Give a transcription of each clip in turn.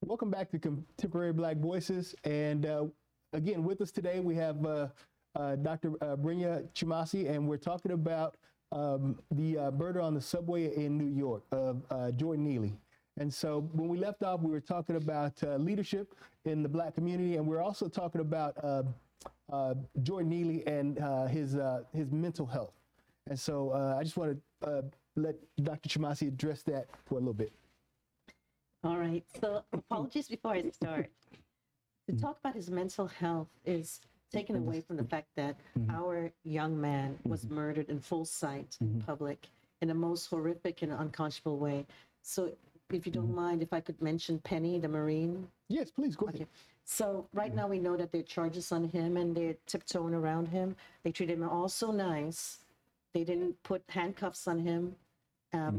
Welcome back to Contemporary Black Voices. And again, with us today, we have Dr. Brenya Chumasi, and we're talking about the murder on the subway in New York of Jordan Neely. And so when we left off, we were talking about leadership in the Black community, and we're also talking about Jordan Neely and his mental health. And so I just want to let Dr. Chumasi address that for a little bit. All right, so apologies before I start. To talk about his mental health is taken away from the fact that our young man was murdered in full sight in public in the most horrific and unconscionable way. So if you don't mind, if I could mention Penny, the Marine. Yes, please, go ahead. Okay. So right now we know that there are charges on him and they're tiptoeing around him. They treated him all so nice. They didn't put handcuffs on him.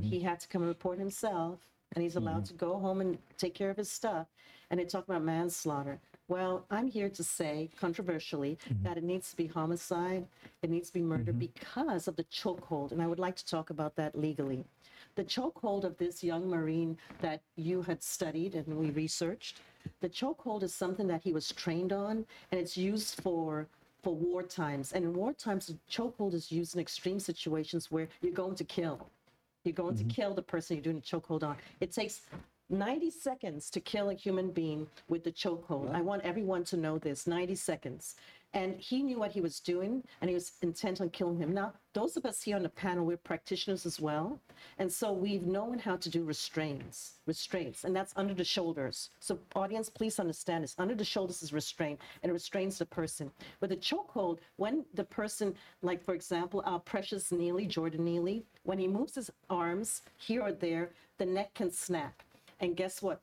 He had to come and report himself, and he's allowed to go home and take care of his stuff. And they talk about manslaughter. Well, I'm here to say, controversially, that it needs to be homicide. It needs to be murder because of the chokehold. And I would like to talk about that legally. The chokehold of this young Marine that you had studied and we researched, the chokehold is something that he was trained on, and it's used for war times. And in war times, the chokehold is used in extreme situations where you're going to kill. You're going to kill the person you're doing a chokehold on. It takes 90 seconds to kill a human being with the chokehold. I want everyone to know this, 90 seconds. And he knew what he was doing, and he was intent on killing him. Now, those of us here on the panel, we're practitioners as well. And so we've known how to do restraints, and that's under the shoulders. So audience, please understand this. Under the shoulders is restraint, and it restrains the person. With a chokehold, when the person, like for example, our precious Neely, Jordan Neely, when he moves his arms here or there, the neck can snap. And guess what?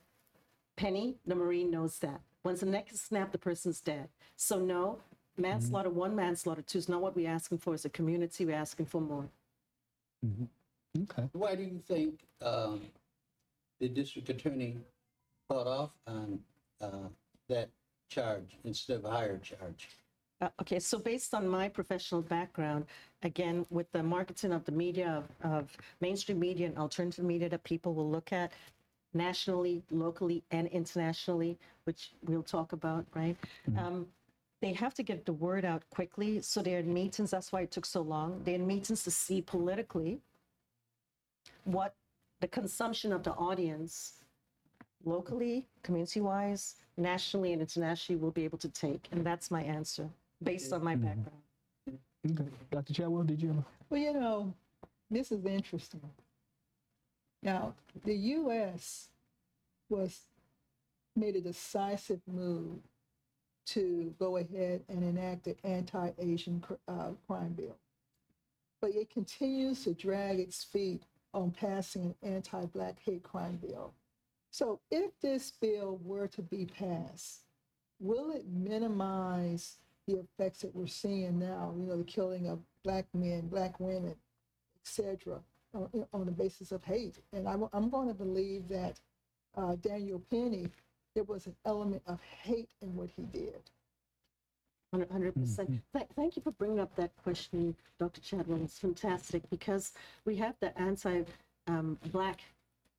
Penny, the Marine, knows that. Once the neck is snapped, the person's dead. So no, manslaughter one, manslaughter two is not what we're asking for as a community. We're asking for more. Okay. Why do you think the district attorney caught off on that charge instead of a higher charge? Okay, so based on my professional background, again, with the marketing of the media, of mainstream media and alternative media that people will look at nationally, locally, and internationally, which we'll talk about, right? They have to get the word out quickly. So they're in meetings, that's why it took so long. They're in meetings to see politically what the consumption of the audience, locally, community-wise, nationally, and internationally will be able to take. And that's my answer, based on my background. Okay. Dr. Chadwell, did you? Well, you know, this is interesting. Now, the U.S. made a decisive move to go ahead and enact an anti-Asian crime bill. But it continues to drag its feet on passing an anti-Black hate crime bill. So if this bill were to be passed, will it minimize the effects that we're seeing now, you know, the killing of Black men, Black women, et cetera, on the basis of hate? And I'm going to believe that Daniel Penny, there was an element of hate in what he did. 100%. Thank you for bringing up that question, Dr. Chadwell. It's fantastic because we have the anti-Black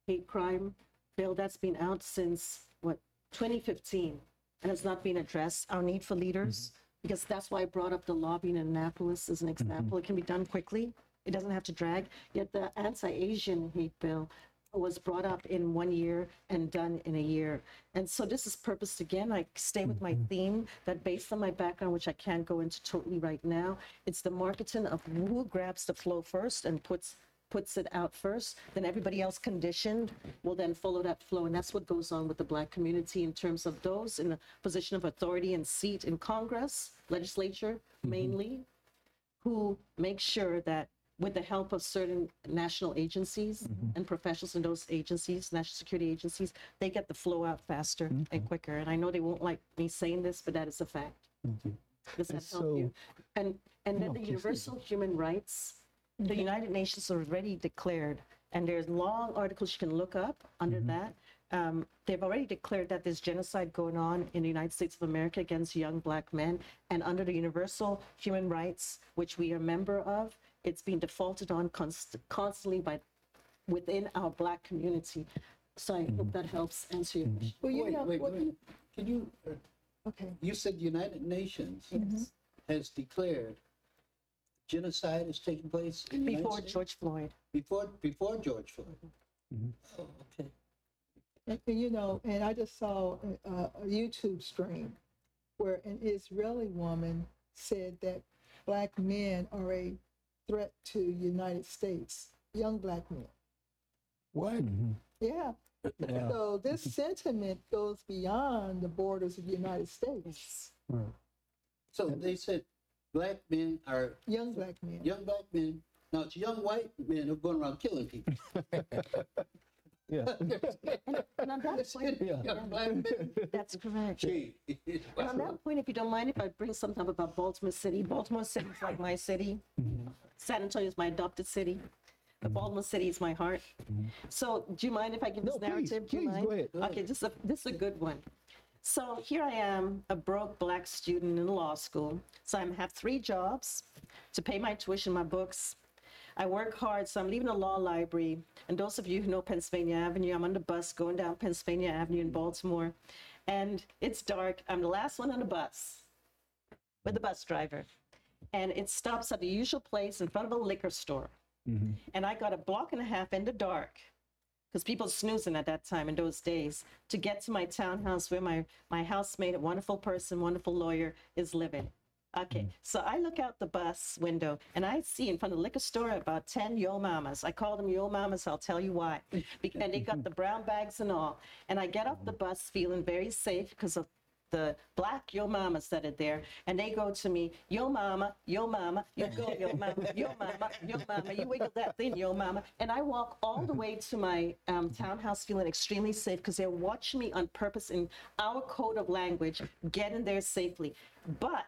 hate crime bill that's been out since, 2015, and it's not been addressed. Our need for leaders, because that's why I brought up the lobbying in Annapolis as an example. It can be done quickly. It doesn't have to drag. Yet the anti-Asian hate bill was brought up in 1 year and done in a year. And so this is purposed, again, I stay with my theme that based on my background, which I can't go into totally right now, it's the marketing of who grabs the flow first and puts it out first, then everybody else conditioned will then follow that flow. And that's what goes on with the Black community in terms of those in a position of authority and seat in Congress, legislature mainly, who make sure that with the help of certain national agencies and professionals in those agencies, national security agencies, they get the flow out faster and quicker. And I know they won't like me saying this, but that is a fact. Does that help you? And then the universal human rights, the United Nations already declared, and there's long articles you can look up under that. They've already declared that there's genocide going on in the United States of America against young Black men. And under the universal human rights, which we are a member of, it's being defaulted on constantly within our Black community. So I hope that helps answer your question. Well, you know, Wait, what- can you, okay. you said the United Nations Yes. has declared genocide is taking place in the United Before States? George Floyd. Before George Floyd? Oh, okay. And, you know, and I just saw a YouTube stream where an Israeli woman said that black men are a threat to United States, young black men. What? Yeah. Yeah. So this sentiment goes beyond the borders of the United States. Right. So they said black men are Young black men. young black men. Now it's young white men who are going around killing people. Yeah. And on that point, Yeah. Young black men. that's correct. Gee, And on that point, if you don't mind, if I bring something up about Baltimore City is like my city. San Antonio is my adopted city. But Baltimore City is my heart. So do you mind if I give this No, please, narrative? Do you please, mind? go ahead. Okay, this is a good one. So here I am, a broke black student in law school. So I have 3 jobs to pay my tuition, my books. I work hard, so I'm leaving the law library. And those of you who know Pennsylvania Avenue, I'm on the bus going down Pennsylvania Avenue in Baltimore. And it's dark. I'm the last one on the bus with the bus driver. And it stops at the usual place in front of a liquor store. And I got a block and a half in the dark, because people snoozing at that time in those days, to get to my townhouse where my housemate, a wonderful person, wonderful lawyer, is living. Okay, so I look out the bus window and I see in front of the liquor store about 10 yo mamas. I call them yo mamas, I'll tell you why. And they got the brown bags and all. And I get off the bus feeling very safe because of the black yo mamas that are there, and they go to me, yo mama, you go, yo mama, yo mama, you wiggle that thing, yo mama. And I walk all the way to my townhouse feeling extremely safe because they're watching me on purpose in our code of language, getting there safely. But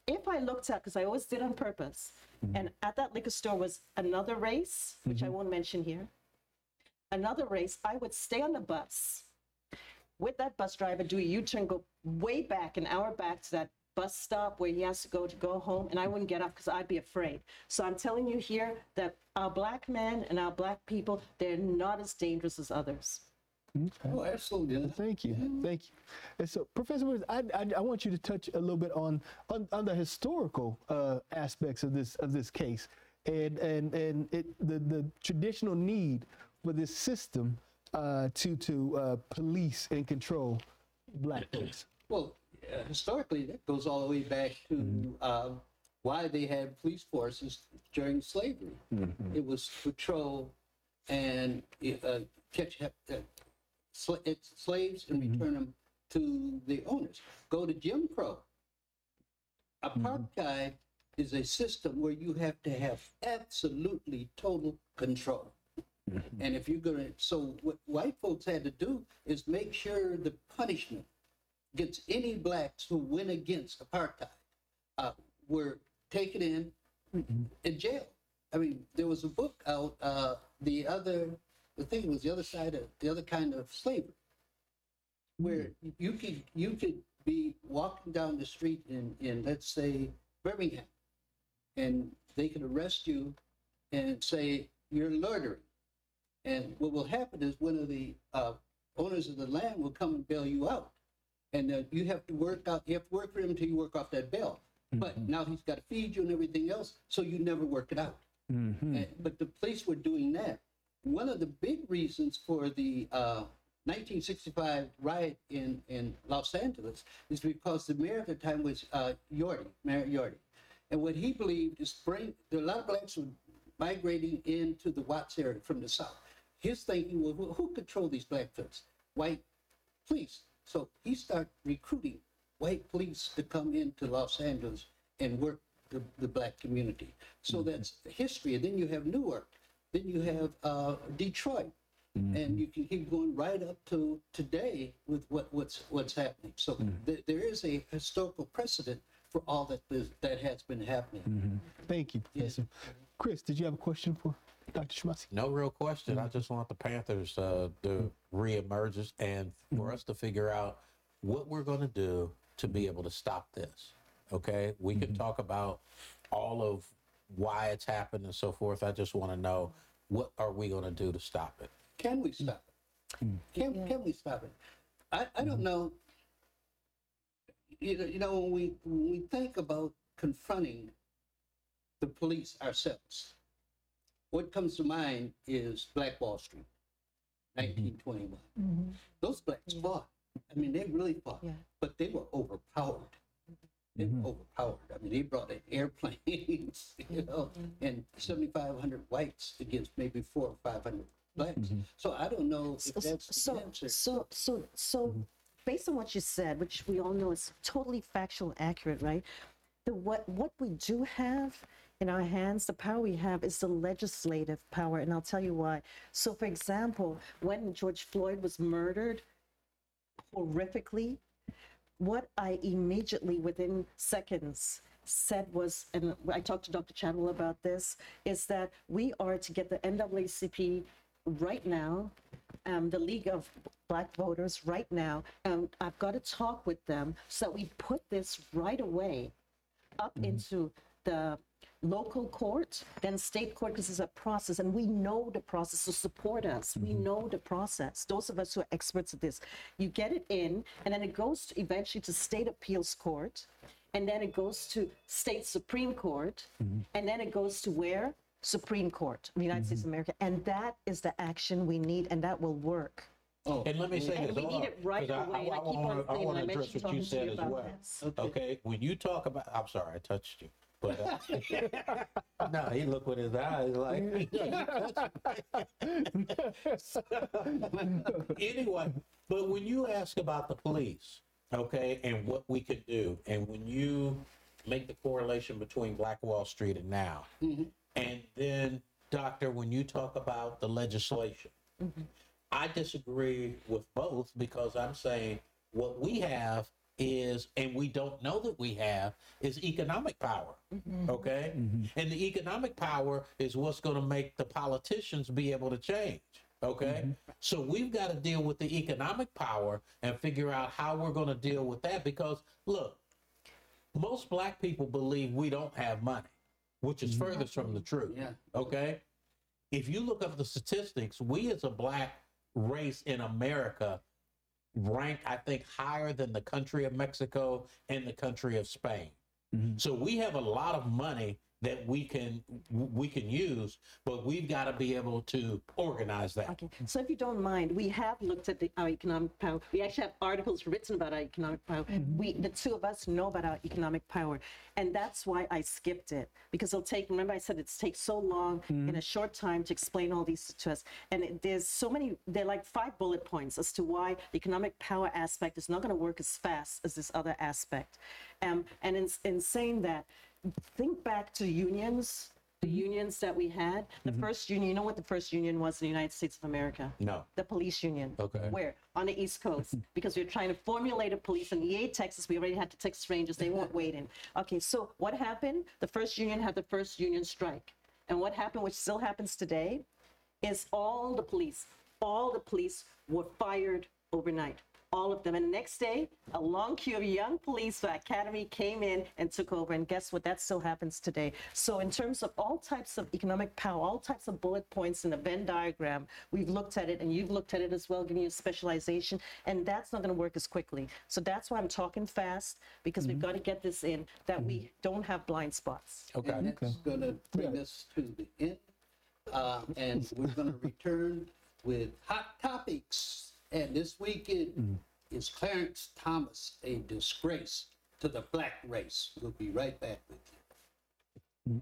if I looked at, because I always did on purpose, and at that liquor store was another race, which I won't mention here, another race, I would stay on the bus with that bus driver, do a U-turn, go way back, an hour back to that bus stop where he has to go home, and I wouldn't get off because I'd be afraid. So I'm telling you here that our black men and our black people, they're not as dangerous as others. Oh, absolutely. Thank you. Thank you. And so, Professor Williams, I want you to touch a little bit on the historical aspects of this case and the traditional need for this system to police and control black folks. Well, historically, that goes all the way back to why they had police forces during slavery. It was to patrol and catch slaves and return them to the owners. Go to Jim Crow. Apartheid is a system where you have to have absolutely total control. And if you're gonna, so what white folks had to do is make sure the punishment against any blacks who went against apartheid were taken in jail. I mean, there was a book out, the thing was the other side of the other kind of slavery, where you could be walking down the street in let's say Birmingham, and they could arrest you and say you're loitering. And what will happen is one of the owners of the land will come and bail you out. And you have to work for him until you work off that bail. But now he's got to feed you and everything else, so you never work it out. But the police were doing that. One of the big reasons for the 1965 riot in Los Angeles is because the mayor at the time was Mayor Yorty. And what he believed is there are a lot of blacks were migrating into the Watts area from the south. His thinking was, well, who control these black folks? White police. So he started recruiting white police to come into Los Angeles and work the black community. So that's history. And then you have Newark. Then you have Detroit. And you can keep going right up to today with what's happening. So there is a historical precedent for all that has been happening. Thank you, Professor. Chris, did you have a question for Dr. Shemasi? No real question. I just want the Panthers to reemerge and for us to figure out what we're going to do to be able to stop this. Okay, we can talk about all of why it's happened and so forth. I just want to know, what are we going to do to stop it? Can we stop it? Can we stop it? I don't know. You know, when we think about confronting the police ourselves, what comes to mind is Black Wall Street, 1921. Those blacks fought. I mean, they really fought, Yeah. but they were overpowered. They were overpowered. I mean, they brought in airplanes, you know, and 7,500 whites against maybe 400 or 500 blacks. So I don't know if that's the answer. So based on what you said, which we all know is totally factual accurate, right? What we do have in our hands, the power we have is the legislative power, and I'll tell you why. So for example, when George Floyd was murdered horrifically, what I immediately, within seconds, said was, and I talked to Dr. Chadwell about this, is that we are to get the NAACP right now, the League of Black Voters right now, and I've got to talk with them so that we put this right away up into the local court, then state court, because it's a process, and we know the process, so support us. We know the process. Those of us who are experts at this, you get it in, and then it goes to eventually to state appeals court, and then it goes to state Supreme Court, and then it goes to where? Supreme Court of the United States of America. And that is the action we need, and that will work. Oh, And let me say And this. we hold need on, it right 'cause away. And I keep on I saying, want and to I address mentioned what you talking to said you as about well. this. Okay, when you talk about, I'm sorry, I touched you, but no, he looked with his eyes like, anyway. But when you ask about the police, okay, and what we could do, and when you make the correlation between Black Wall Street and now, and then, Doctor, when you talk about the legislation, I disagree with both because I'm saying what we have is, and we don't know that we have, is economic power. Okay? And the economic power is what's going to make the politicians be able to change. Okay? So we've got to deal with the economic power and figure out how we're going to deal with that because, look, most black people believe we don't have money, which is furthest from the truth. Yeah. Okay? If you look up the statistics, we as a black race in America rank, I think, higher than the country of Mexico and the country of Spain. So we have a lot of money that we can use, but we've got to be able to organize that. Okay, so if you don't mind, we have looked at our economic power. We actually have articles written about our economic power. The two of us know about our economic power. And that's why I skipped it, because it'll take, remember I said it takes so long in a short time to explain all these to us. And there's so many, they're like 5 bullet points as to why the economic power aspect is not going to work as fast as this other aspect. And in saying that, think back to unions, the unions that we had. The first union, you know what the first union was in the United States of America? No. The police union. Okay. Where? On the East Coast. Because we were trying to formulate a police. In EA, Texas, we already had the Texas Rangers. They weren't waiting. Okay, so what happened? The first union had the first union strike. And what happened, which still happens today, is all the police were fired overnight. All of them. And the next day, a long queue of young police for academy came in and took over. And guess what? That still happens today. So in terms of all types of economic power, all types of bullet points in a Venn diagram, we've looked at it, and you've looked at it as well, giving you a specialization. And that's not going to work as quickly. So that's why I'm talking fast, because we've got to get this in, that we don't have blind spots. Okay. And that's going to bring us to the end. And we're going to return with hot topics. And this weekend is Clarence Thomas, a disgrace to the black race. We'll be right back with you.